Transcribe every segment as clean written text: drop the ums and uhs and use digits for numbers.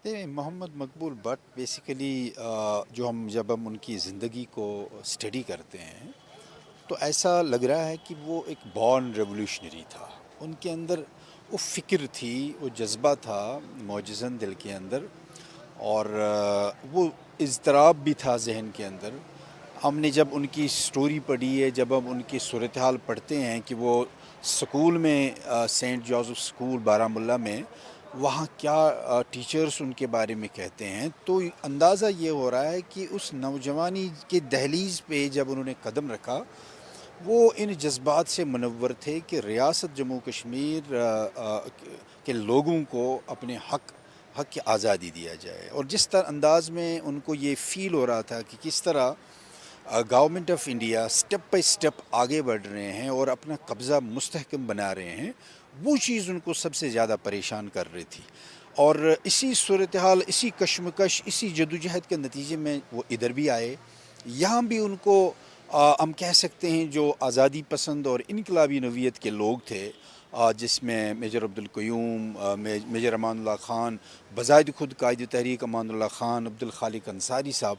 Muhammad Maqbool but basically جب ہم ان کی زندگی کو اسٹڈی کرتے ہیں تو ایسا لگ رہا ہے کہ وہ ایک بورن ریولیوشنری تھا. ان کے اندر وہ فکر تھی، وہ جذبہ تھا معجزن دل کے اندر، اور وہ اضطراب بھی تھا ذہن کے اندر. ہم نے جب ان کی سٹوری پڑھی ہے، جب ہم ان کی صورتحال پڑھتے ہیں کہ وہ سکول میں سینٹ جوزف سکول بارہ مولہ میں وہاں کیا ٹیچرز ان کے بارے میں کہتے ہیں، تو اندازہ یہ ہو رہا ہے کہ اس نوجوانی کے دہلیز پہ جب انہوں نے قدم رکھا وہ ان جذبات سے منور تھے کہ ریاست جموں کشمیر کے لوگوں کو اپنے حق کی آزادی دیا جائے. اور جس طرح انداز میں ان کو یہ فیل ہو رہا تھا کہ کس طرح government of India step by step آگے بڑھ رہے ہیں اور اپنا قبضہ مستحکم بنا رہے ہیں، وہ چیز ان کو سب سے زیادہ پریشان کر رہی تھی. اور اسی صورتحال، اسی کشمکش، اسی جدوجہد کے نتیجے میں وہ ادھر بھی آئے. یہاں بھی ان کو ہم کہہ سکتے ہیں جو آزادی پسند اور انقلابی نوعیت کے لوگ تھے، جس میں میجر عبدالقیوم، میجر امان اللہ خان، بذات خود قائد تحریک امان اللہ خان، عبدالخالق انصاری صاحب،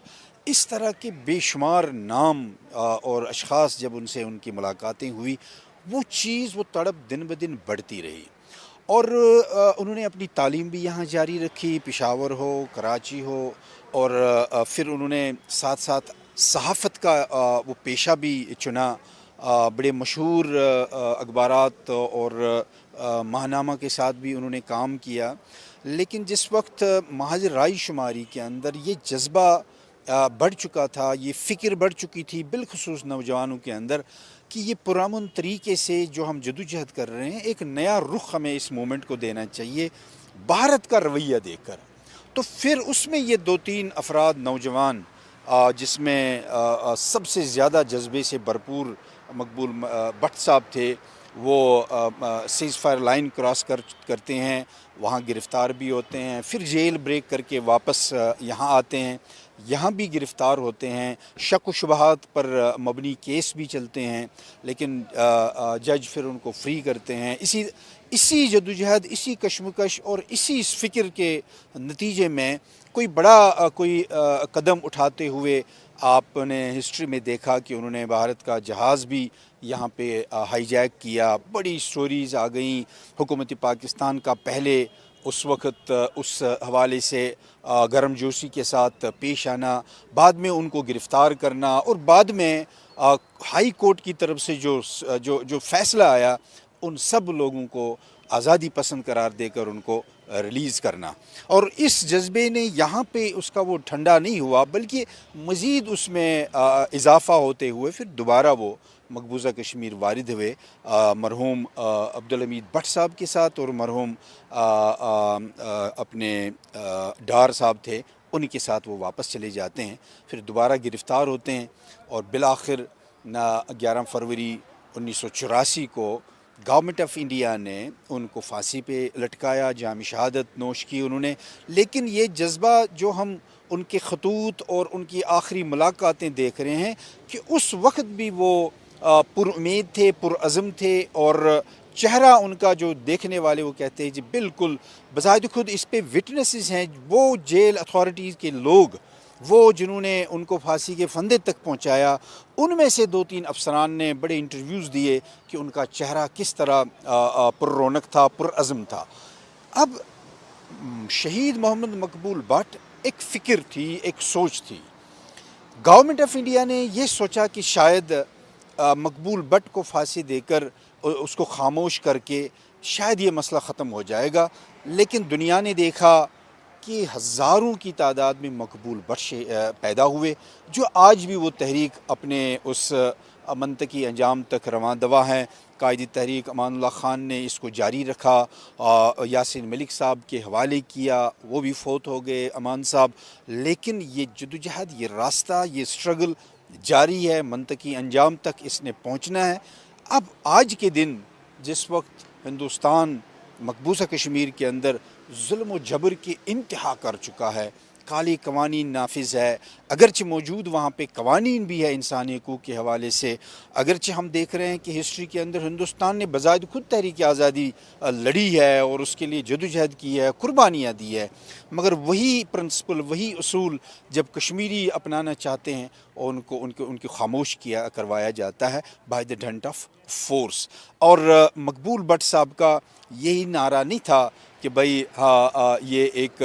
اس طرح کے بے شمار نام اور اشخاص جب ان سے ان کی ملاقاتیں ہوئی، وہ چیز، وہ تڑپ دن بدن بڑھتی رہی. اور انہوں نے اپنی تعلیم بھی یہاں جاری رکھی، پشاور ہو، کراچی ہو، اور پھر انہوں نے ساتھ ساتھ صحافت کا وہ پیشہ بھی چنا. بڑے مشہور اخبارات اور ماہنامہ کے ساتھ بھی انہوں نے کام کیا. لیکن جس وقت محض رائے شماری کے اندر یہ جذبہ بڑھ چکا تھا، یہ فکر بڑھ چکی تھی بالخصوص نوجوانوں کے اندر کہ یہ پرامن طریقے سے جو ہم جدوجہد کر رہے ہیں، ایک نیا رخ ہمیں اس مومنٹ کو دینا چاہیے بھارت کا رویہ دیکھ کر. تو پھر اس میں یہ دو تین افراد نوجوان، جس میں سب سے زیادہ جذبے سے بھرپور مقبول بٹ صاحب تھے، وہ سیز فائر لائن کراس کرتے ہیں، وہاں گرفتار بھی ہوتے ہیں، پھر جیل بریک کر کے واپس یہاں آتے ہیں، یہاں بھی گرفتار ہوتے ہیں، شک و شبہات پر مبنی کیس بھی چلتے ہیں، لیکن جج پھر ان کو فری کرتے ہیں. اسی جدوجہد، اسی کشمکش اور اسی فکر کے نتیجے میں کوئی بڑا قدم اٹھاتے ہوئے آپ نے ہسٹری میں دیکھا کہ انہوں نے بھارت کا جہاز بھی یہاں پہ ہائی جیک کیا. بڑی سٹوریز آ گئیں، حکومت پاکستان کا پہلے اس وقت اس حوالے سے گرم جوشی کے ساتھ پیش آنا، بعد میں ان کو گرفتار کرنا، اور بعد میں ہائی کورٹ کی طرف سے جو فیصلہ آیا ان سب لوگوں کو آزادی پسند قرار دے کر ان کو ریلیز کرنا. اور اس جذبے نے یہاں پہ اس کا وہ ٹھنڈا نہیں ہوا، بلکہ مزید اس میں اضافہ ہوتے ہوئے پھر دوبارہ وہ مقبوضہ کشمیر وارد ہوئے مرحوم عبدالحمید بٹ صاحب کے ساتھ، اور مرحوم اپنے ڈار صاحب تھے ان کے ساتھ وہ واپس چلے جاتے ہیں. پھر دوبارہ گرفتار ہوتے ہیں اور بالآخر 11 فروری 1984 کو گورنمنٹ آف انڈیا نے ان کو پھانسی پہ لٹکایا، جام شہادت نوش کی انہوں نے. لیکن یہ جذبہ جو ہم ان کے خطوط اور ان کی آخری ملاقاتیں دیکھ رہے ہیں کہ اس وقت بھی وہ پر امید تھے، پر عزم تھے، اور چہرہ ان کا جو دیکھنے والے وہ کہتے ہیں جی بالکل بذات خود اس پہ وٹنسز ہیں، وہ جیل اتھارٹیز کے لوگ، وہ جنہوں نے ان کو پھانسی کے پھندے تک پہنچایا، ان میں سے دو تین افسران نے بڑے انٹرویوز دیے کہ ان کا چہرہ کس طرح پر رونق تھا، پر عزم تھا. اب شہید محمد مقبول بٹ ایک فکر تھی، ایک سوچ تھی. گورنمنٹ آف انڈیا نے یہ سوچا کہ شاید مقبول بٹ کو پھانسی دے کر اس کو خاموش کر کے شاید یہ مسئلہ ختم ہو جائے گا، لیکن دنیا نے دیکھا کہ ہزاروں کی تعداد میں مقبول بٹ پیدا ہوئے، جو آج بھی وہ تحریک اپنے اس منطقی انجام تک رواں دواں ہیں. قائد تحریک امان اللہ خان نے اس کو جاری رکھا، یاسین ملک صاحب کے حوالے کیا، وہ بھی فوت ہو گئے امان صاحب. لیکن یہ جدوجہد، یہ راستہ، یہ سٹرگل جاری ہے، منطقی انجام تک اس نے پہنچنا ہے. اب آج کے دن جس وقت ہندوستان مقبوضہ کشمیر کے اندر ظلم و جبر کی انتہا کر چکا ہے، کالے قوانین نافذ ہے، اگرچہ موجود وہاں پہ قوانین بھی ہے انسانی حقوق کے حوالے سے، اگرچہ ہم دیکھ رہے ہیں کہ ہسٹری کے اندر ہندوستان نے بذات خود تحریک آزادی لڑی ہے اور اس کے لیے جدوجہد کی ہے، قربانیاں دی ہے، مگر وہی پرنسپل، وہی اصول جب کشمیری اپنانا چاہتے ہیں اور ان کو خاموش کروایا جاتا ہے by the didn't of force. اور مقبول بٹ صاحب کا یہی نعرہ نہیں تھا کہ بھائی یہ ایک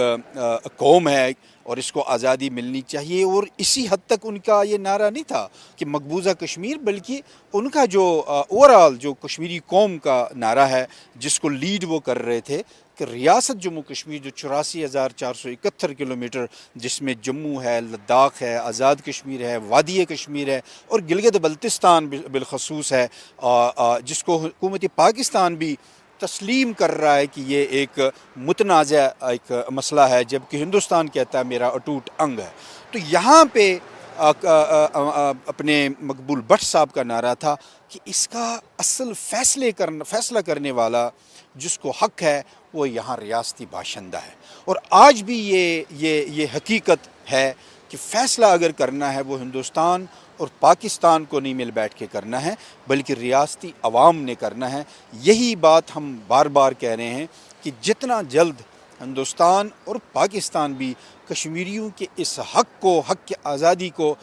قوم ہے اور اس کو آزادی ملنی چاہیے، اور اسی حد تک ان کا یہ نعرہ نہیں تھا کہ مقبوضہ کشمیر، بلکہ ان کا جو اوورآل جو کشمیری قوم کا نعرہ ہے جس کو لیڈ وہ کر رہے تھے کہ ریاست جموں کشمیر جو 84,471 کلومیٹر، جس میں جموں ہے، لداخ ہے، آزاد کشمیر ہے، وادی کشمیر ہے اور گلگت بلتستان بالخصوص ہے، جس کو حکومت پاکستان بھی تسلیم کر رہا ہے کہ یہ ایک متنازع ایک مسئلہ ہے، جبکہ ہندوستان کہتا ہے میرا اٹوٹ انگ ہے۔ تو یہاں پہ اپنے مقبول بٹ صاحب کا نعرہ تھا کہ اس کا اصل فیصلہ کرنے والا جس کو حق ہے وہ یہاں ریاستی باشندہ ہے، اور آج بھی یہ حقیقت ہے کہ فیصلہ اگر کرنا ہے وہ ہندوستان اور پاکستان کو نہیں مل بیٹھ کے کرنا ہے، بلکہ ریاستی عوام نے کرنا ہے۔ یہی بات ہم بار بار کہہ رہے ہیں کہ جتنا جلد ہندوستان اور پاکستان بھی کشمیریوں کے اس حق کی آزادی کو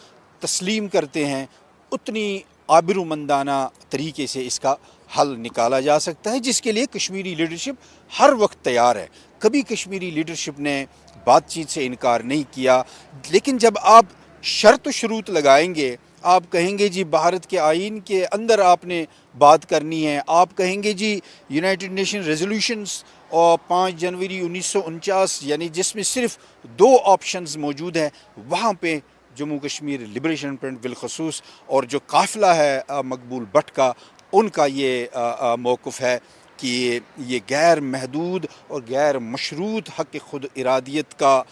تسلیم کرتے ہیں، اتنی آبرومندانہ طریقے سے اس کا حل نکالا جا سکتا ہے، جس کے لیے کشمیری لیڈرشپ ہر وقت تیار ہے۔ کبھی کشمیری لیڈرشپ نے بات چیت سے انکار نہیں کیا، لیکن جب آپ شرط و شروط لگائیں گے، آپ کہیں گے جی بھارت کے آئین کے اندر آپ نے بات کرنی ہے، آپ کہیں گے جی یونائٹڈ نیشن ریزولوشنز اور 5 جنوری 1949 یعنی جس میں صرف 2 آپشنز موجود ہیں، وہاں پہ جموں کشمیر لبریشن فرنٹ بالخصوص اور جو قافلہ ہے مقبول بٹ کا، ان کا یہ موقف ہے کہ یہ غیر محدود اور غیر مشروط حق خود ارادیت کا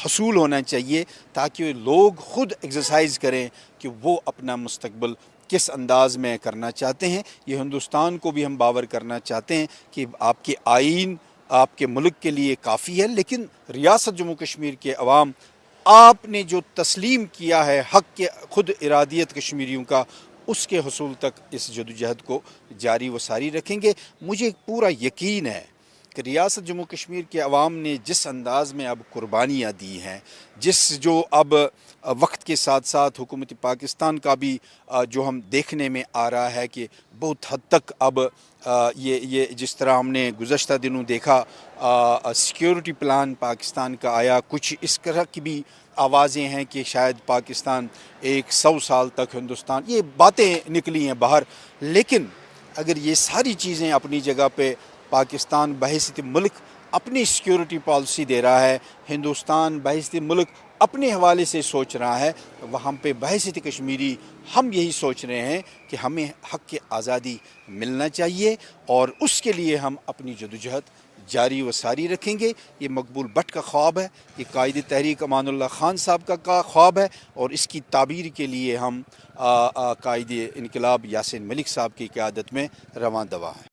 حصول ہونا چاہیے، تاکہ لوگ خود ایکسرسائز کریں کہ وہ اپنا مستقبل کس انداز میں کرنا چاہتے ہیں۔ یہ ہندوستان کو بھی ہم باور کرنا چاہتے ہیں کہ آپ کے آئین آپ کے ملک کے لیے کافی ہے، لیکن ریاست جموں کشمیر کے عوام آپ نے جو تسلیم کیا ہے حق کے خود ارادیت کشمیریوں کا، اس کے حصول تک اس جدوجہد کو جاری و ساری رکھیں گے۔ مجھے پورا یقین ہے کہ ریاست جموں کشمیر کے عوام نے جس انداز میں اب قربانیاں دی ہیں، جو اب وقت کے ساتھ ساتھ حکومت پاکستان کا بھی جو ہم دیکھنے میں آ رہا ہے کہ بہت حد تک اب یہ جس طرح ہم نے گزشتہ دنوں دیکھا سیکیورٹی پلان پاکستان کا آیا، کچھ اس طرح کی بھی آوازیں ہیں کہ شاید پاکستان 100 سال تک ہندوستان، یہ باتیں نکلی ہیں باہر، لیکن اگر یہ ساری چیزیں اپنی جگہ پہ پاکستان بحیثیت ملک اپنی سیکیورٹی پالیسی دے رہا ہے، ہندوستان بحیثیت ملک اپنے حوالے سے سوچ رہا ہے، وہاں پہ بحیثیت کشمیری ہم یہی سوچ رہے ہیں کہ ہمیں حق کی آزادی ملنا چاہیے، اور اس کے لیے ہم اپنی جدوجہد جاری و ساری رکھیں گے۔ یہ مقبول بٹ کا خواب ہے، یہ قائد تحریک امان اللہ خان صاحب کا خواب ہے، اور اس کی تعبیر کے لیے ہم قائد انقلاب یاسین ملک صاحب کی قیادت میں رواں دواں ہیں۔